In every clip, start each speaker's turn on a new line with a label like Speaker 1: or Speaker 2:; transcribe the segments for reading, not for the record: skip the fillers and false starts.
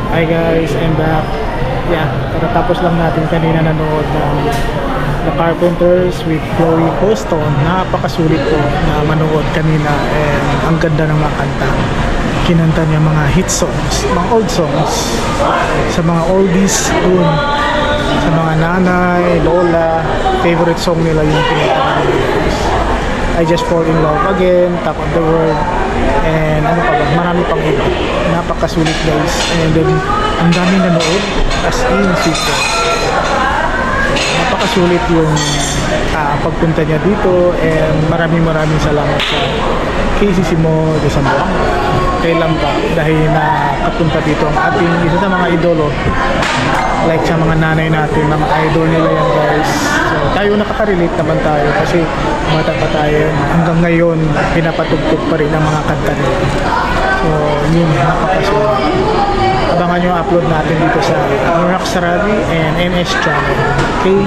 Speaker 1: Hi guys, I'm back. Yeah, katatapos lang natin kanina nanood ng The Carpenters with Chloe Hoston. Napakasulit po na manood kanina and ang ganda ng mga kanta. Kinanta niya mga hit songs, mga old songs, sa mga oldies dun, sa mga nanay, lola, favorite song nila yung kinanta nila. I Just Fall in Love Again, Top of the World, and ano pa ba, marami pang iba. Napakasulit guys, and then ang daming nanood, as in super. Napakasulit yung pagpunta niya dito, and maraming salamat sa KCC mo de Zamboanga, kay Lampa, dahil nakapunta dito ang ating isa sa mga idolo, like sa mga nanay natin, mga idol nila yan guys. So tayo nakaka-relate naman tayo kasi bata pa tayo, hanggang ngayon pinapatugtog pa rin ang mga kanta nila. So yun, napakasulit. Abangan nyo upload natin dito sa Norak Sarabi and NS channel. Okay,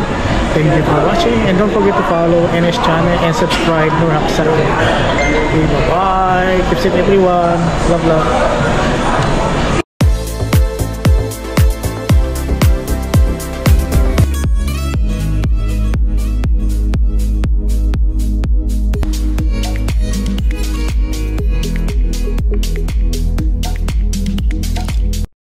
Speaker 1: thank you for watching, and don't forget to follow NS channel and subscribe Norak Sarabi. Okay, bye bye, keep safe everyone, love.